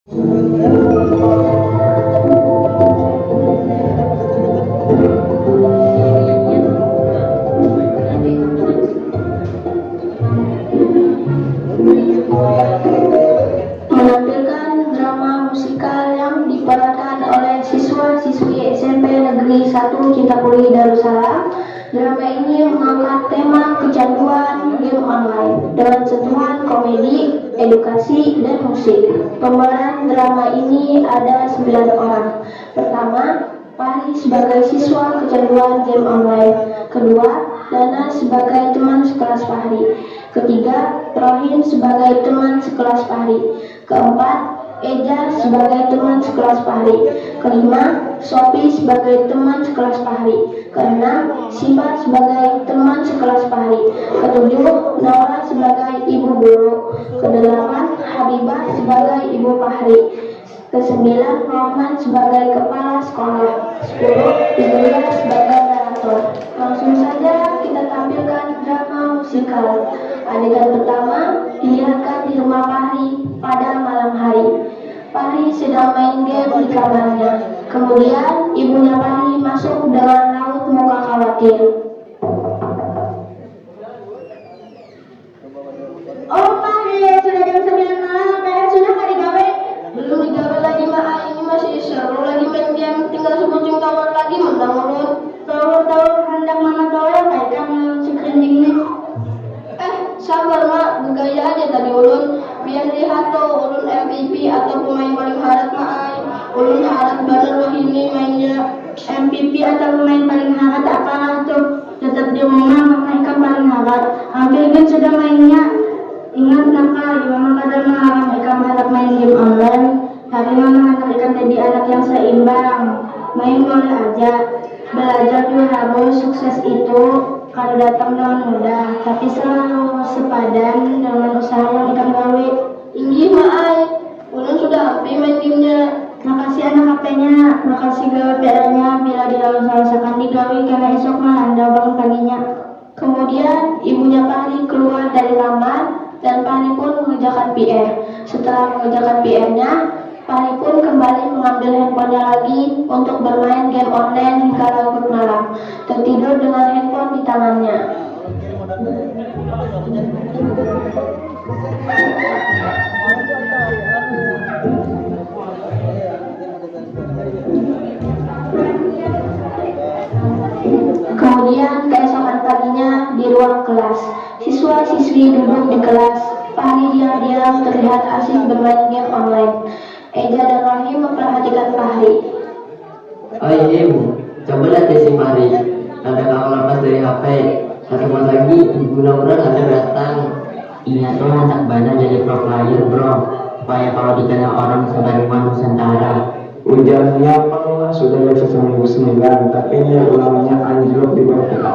Menampilkan drama musikal yang diperankan oleh siswa-siswi SMP Negeri 1 Ciptapuri Darussalam. Drama ini mengangkat tema kecanduan game online dengan sentuhan komedi, edukasi, dan musik. Pemeran drama ini ada 9 orang. Pertama, Fahri sebagai siswa kecanduan game online. Kedua, Dana sebagai teman sekelas Fahri. Ketiga, Rohim sebagai teman sekelas Fahri. Keempat, Eja sebagai teman sekelas Fahri. Kelima, Sophie sebagai teman sekelas Fahri. Keenam, Siva sebagai teman sekelas Fahri. Ketujuh, Naura sebagai ibu guru. Kedelapan, Habibah sebagai ibu Fahri. Kesembilan, Rohman sebagai kepala sekolah. 10, Julia sebagai narator. Langsung saja kita tampilkan drama musikal. Adegan pertama dilihatkan di rumah Fahri pada malam hari. Fahri sedang main game di kamarnya. Kemudian ibunya Fahri masuk dengan raut muka khawatir. Oh Fahri, sudah jam 9 malam, PR sudah nggak digawe? Belum digawe lagi mak, ini masih seru lagi main game, tinggal sebuting tower lagi menang ulun. Tower hendak mana tower kayak kan screening nih. Sabar mak, bergaya aja tadi ulun. Biar lihat tuh ulun MVP atau pemain paling harap mak. Ulun harap bener loh ini mainnya MVP atau pemain paling harap apalah tuh. Tetap di rumah mereka paling harap. Hampir kan sudah mainnya. Ingat nakal, memang kadang melarang mereka harap main game online. Tapi memang mereka jadi anak yang seimbang. Main boleh aja. Belajar juga harus sukses itu kalau datang dengan mudah, tapi selalu sepadan dengan usaha yang ikan gawe. Inggih maai, ulun sudah HP main gamenya. Makasih anak HP-nya, makasih gawe PR-nya bila dilalu-lalusakan digawe karena esok melanda bangun paginya. Kemudian ibunya Fahri keluar dari kamar dan Fahri pun mengerjakan PR. Setelah mengerjakan PR-nya, Fahri pun kembali mengambil handphonenya lagi untuk bermain game online hingga larut malam, tertidur dengan handphone di tangannya. Kemudian keesokan paginya di ruang kelas, siswa-siswi duduk di kelas. Fahri diam-diam terlihat asik bermain game online. Eja dan Rohim memperhatikan Fahri. Oh ibu, coba lihat si Fahri. Ada kamu lepas dari HP. Satu malam lagi ibu Naura ada datang. Iya tuh anak bandar jadi pro player bro. Supaya kalau dikenal orang sebagai Nusantara. Ujarnya pernah sudah dari seminggu 9, tapi ini ulangnya anjlok di bawah kita.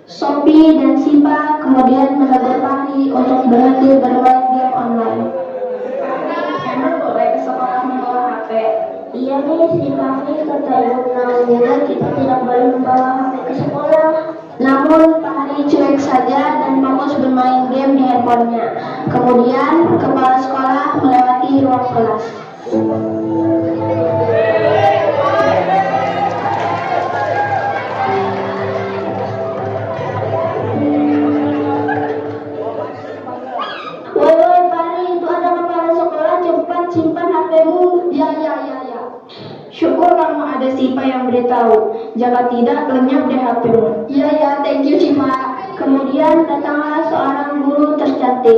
Sophie dan Siva kemudian menegur Fahri untuk berhenti bermain game online. Emang boleh ke sekolah membawa HP? Iya nih, si Fahri kata ibu Naura kita tidak boleh membawa HP ke sekolah. Namun Fahri cuek saja dan fokus bermain game di handphonenya. Kemudian kepala sekolah melewati ruang kelas. Woi Fahri, itu ada kepala sekolah, cepat simpan HP-mu. Ya. Syukur kamu ada Siva yang beritahu. Jika tidak, lenyap deh HP-mu. Ya, thank you Siva. Kemudian datanglah seorang guru tercantik.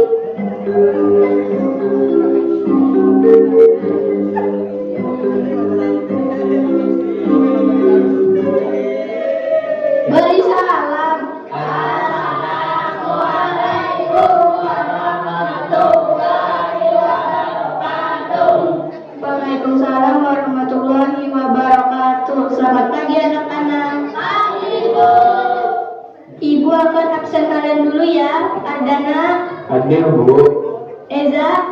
Beri salam. Assalamualaikum warahmatullahi wabarakatuh. Waalaikumsalam warahmatullahi wabarakatuh. Selamat pagi anak-anak. Pagi Bu. Ibu akan absen kalian dulu ya. Adana. Hadir Bu. Eza.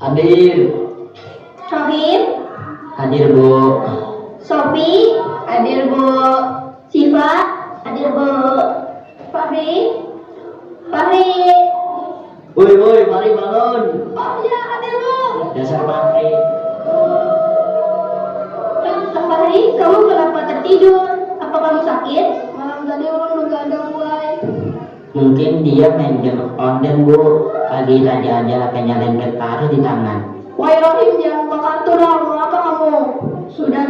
Hadir. Rohim. Hadir bu. Sophie. Hadir Bu. Siva. Hadir Bu. Fahri. Woi, Fahri bangun. Oh ya, hadir Bu. Dasar Fahri. Fahri, kamu kenapa tertidur? Apa kamu sakit? Malam tadi ulun begadang, Wai. Mungkin dia main game online, Bu. Tadi ada penyalin taruh di tangan. Wai Rohim, jangan bakatur lah, mau apa kamu? Sudah,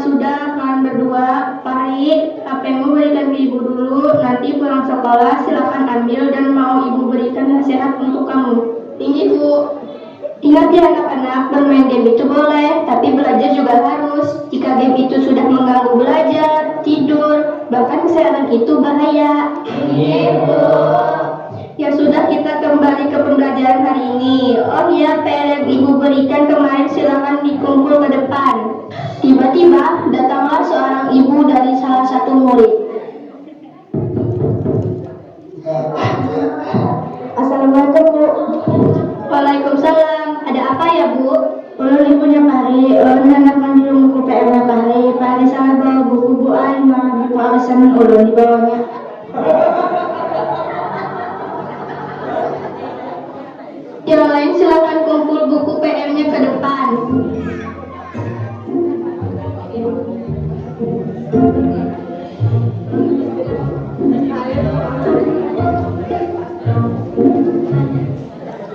kalian berdua. Fahri, HP-mu berikan ke ibu dulu. Nanti pulang sekolah silakan ambil dan mau ibu berikan nasihat untuk kamu. Tinggi, Bu. Ingat ya anak-anak, bermain game itu boleh, tapi belajar juga harus. Jika game itu sudah mengganggu belajar, tidur, bahkan kesehatan itu bahaya. Ibu. Ya sudah, kita kembali ke pembelajaran hari ini. Oh ya, PR yang ibu berikan kemarin silakan dikumpul ke depan. Tiba-tiba datanglah seorang ibu dari salah satu murid. Assalamualaikum, Bu. Waalaikumsalam. Ada apa ya, Bu? Ulun ibunya Fahri, ulun hendak menjual buku PR-nya Fahri. Fahri sangat bawa buku Bu Ai, malah buku alasan ulun di bawahnya. Yang lain silakan kumpul buku PR-nya ke depan.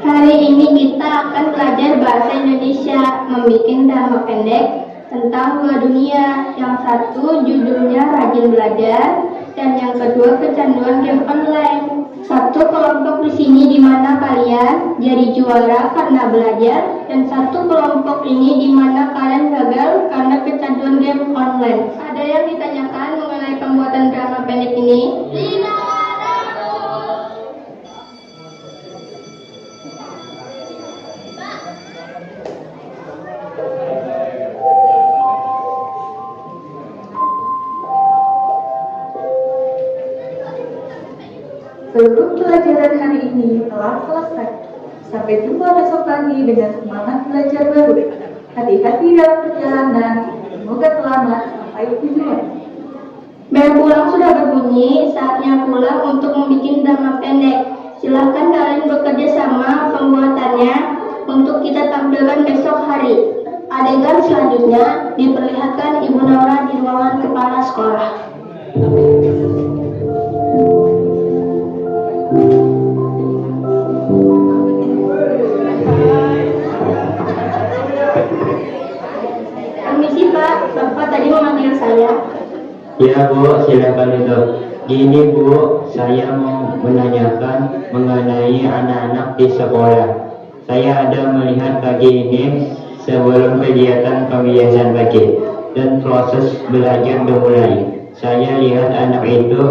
Hari ini kita akan belajar bahasa Indonesia, membuat drama pendek tentang dua dunia. Yang satu judulnya Rajin Belajar, dan yang kedua Kecanduan Game Online. Satu kelompok di sini di mana kalian jadi juara karena belajar, dan satu kelompok ini di mana kalian gagal karena kecanduan game online. Ada yang ditanyakan mengenai pembuatan drama pendek ini? Tidak ada, Bu. Seluruh pelajaran hari ini telah selesai. Sampai jumpa besok pagi dengan semangat belajar baru. Hati-hati dalam perjalanan. Semoga selamat sampai tujuan. Bel pulang sudah berbunyi, saatnya pulang untuk membuat drama pendek. Silahkan kalian bekerja sama pembuatannya untuk kita tampilkan besok hari. Adegan selanjutnya diperlihatkan Ibu Naura di ruangan kepala sekolah. Permisi Pak, Bapak tadi memanggil saya. Ya Bu, silakan duduk. Gini Bu, saya mau menanyakan mengenai anak-anak di sekolah. Saya ada melihat pagi ini sebelum kegiatan pembiasan pagi dan proses belajar dimulai. Saya lihat anak itu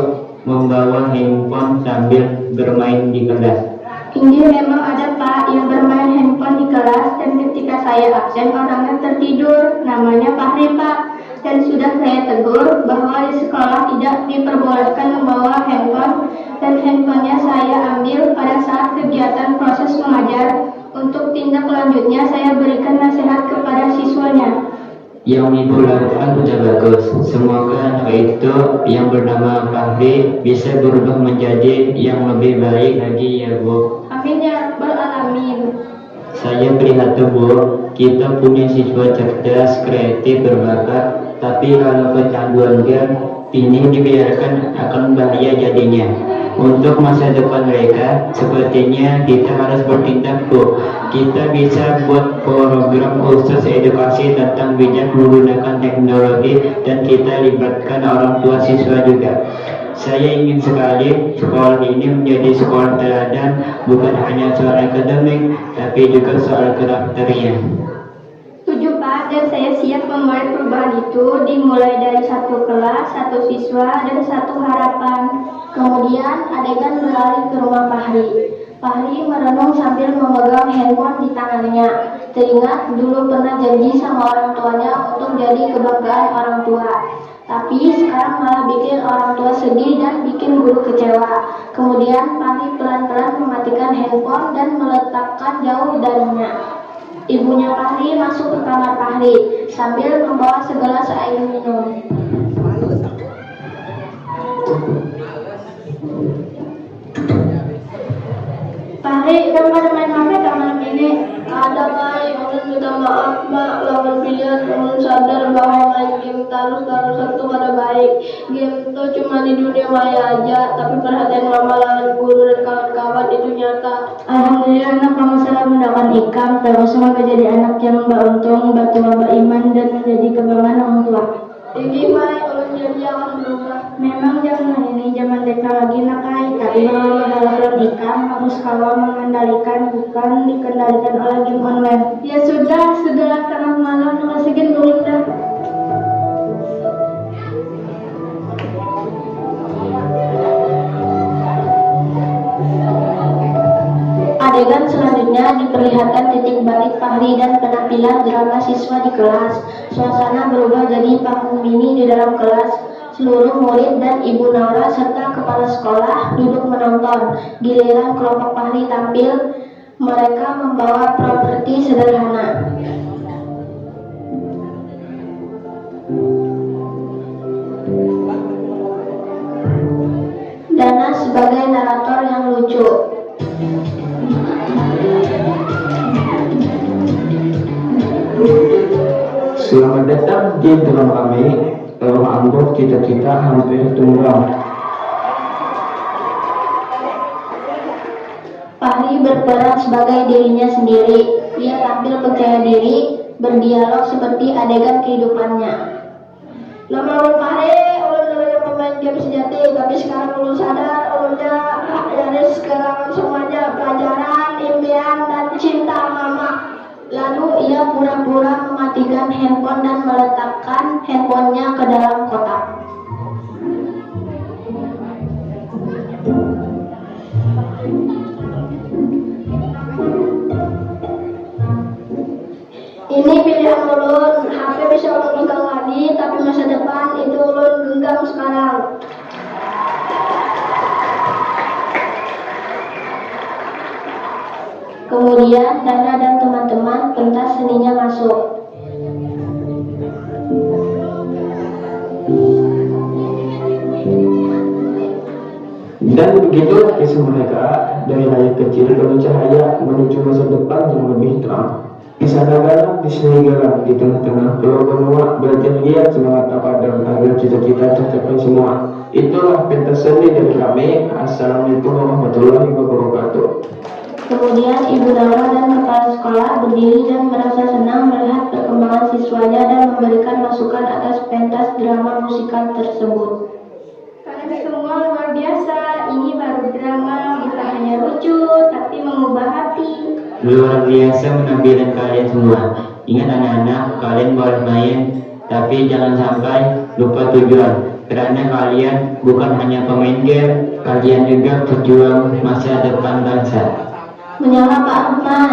membawa handphone sambil bermain di kelas. Ini memang ada Pak yang bermain handphone di kelas, dan ketika saya absen orangnya tertidur. Namanya Fahri Pak, dan sudah saya tegur bahwa di sekolah tidak diperbolehkan membawa handphone, dan handphonenya saya ambil pada saat kegiatan proses mengajar. Untuk tindak lanjutnya saya berikan nasihat kepada siswanya. Yang Ibu lakukan sudah bagus. Semoga anak itu yang bernama Fahri bisa berubah menjadi yang lebih baik lagi ya Bu. Amin ya rabbal alamin. Saya prihatin Bu, kita punya siswa cerdas, kreatif, berbakat, tapi kalau kecanduan game ini dibiarkan akan bahaya jadinya. Untuk masa depan mereka, sepertinya kita harus bertindak Bu. Kita bisa buat program khusus edukasi tentang bijak menggunakan teknologi, dan kita libatkan orang tua siswa juga. Saya ingin sekali sekolah ini menjadi sekolah teladan, bukan hanya soal akademik, tapi juga soal karakternya. Setuju Pak, dan saya siap memulai perubahan itu, dimulai dari satu kelas, satu siswa, dan satu harapan. Kemudian adegan beralih ke rumah Fahri. Fahri merenung sambil memegang handphone di tangannya. Teringat dulu pernah janji sama orang tuanya untuk jadi kebanggaan orang tua. Tapi sekarang malah bikin orang tua sedih dan bikin guru kecewa. Kemudian Fahri pelan-pelan mematikan handphone dan meletakkan jauh darinya. Ibunya Fahri masuk ke kamar Fahri sambil membawa segelas air minum. Fahri, kan pada main HP malam ini? Ada Pak, yang minta Maaf mak, lawan pilihan ulun sadar bahwa main game taruh-taruh itu kada baik. Game itu cuma di dunia maya aja, tapi perhatian mama lawan guru dan kawan-kawan itu nyata. Alhamdulillah anak kamu salah mendapat ikam, terus semoga jadi anak yang beruntung, bertua beriman dan menjadi kebanggaan orang tua. Ini mai ulun jadi akan berubah. Memang zaman ini zaman teknologi nakai, tapi kalau mendapat ikam harus kalau mengendalikan bukan dikendalikan oleh game online. Ya sudah tengah malam ngasihin dulu dah. Adegan selanjutnya diperlihatkan titik balik Fahri dan penampilan drama siswa di kelas. Suasana berubah jadi panggung mini di dalam kelas. Seluruh murid dan Ibu Naura serta kepala sekolah duduk menonton. Giliran kelompok Fahri tampil, mereka membawa properti sederhana. Dana sebagai narator yang lucu. Selamat datang di dalam kami, dalam angkot cita-cita hampir tunggal. Fahri berperan sebagai dirinya sendiri. Ia tampil percaya diri, berdialog seperti adegan kehidupannya. Nama ulun Fahri, ulun dulunya pemain game sejati, tapi sekarang ulun sadar ulunnya dari sekarang semuanya pelajaran, impian, dan cinta mama. Lalu ia pura-pura mematikan handphone dan meletakkan handphonenya ke dalam kotak. Ini pilihan ulun, HP bisa ulun pegang lagi, tapi masa depan itu ulun genggam sekarang. Kemudian Dana dan teman-teman pentas seninya masuk. Dan begitulah kisah mereka dari layar kecil dengan cahaya menuju masa depan yang lebih terang. Di sana galang, di sini galang, di tengah-tengah pulau benua belajar giat semangat tapadam agar cita-cita tercapai semua. Itulah pentas seni dari kami. Assalamualaikum warahmatullahi wabarakatuh. Kemudian Ibu Naura dan kepala sekolah berdiri dan merasa senang melihat perkembangan siswanya dan memberikan masukan atas pentas drama musikal tersebut. Kalian semua luar biasa, ini baru drama, bukan hanya lucu, tapi mengubah hati. Luar biasa penampilan kalian semua. Ingat anak-anak, kalian boleh main, tapi jangan sampai lupa tujuan. Karena kalian bukan hanya pemain game, kalian juga pejuang masa depan bangsa. Menyala Pak Rahman,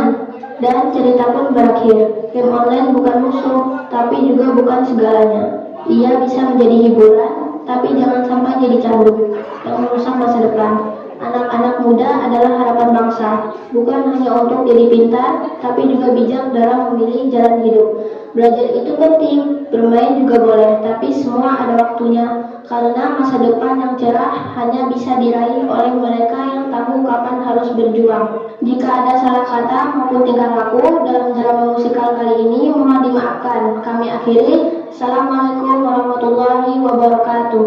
dan cerita pun berakhir. Game online bukan musuh, tapi juga bukan segalanya. Ia bisa menjadi hiburan, tapi jangan sampai jadi candu yang merusak masa depan. Anak-anak muda adalah harapan bangsa, bukan hanya untuk jadi pintar, tapi juga bijak dalam memilih jalan hidup. Belajar itu penting, bermain juga boleh, tapi semua ada waktunya. Karena masa depan yang cerah hanya bisa diraih oleh mereka yang tahu kapan harus berjuang. Jika ada salah kata maupun tingkah laku dalam drama musikal kali ini, mohon dimaafkan. Kami akhiri. Assalamualaikum warahmatullahi wabarakatuh.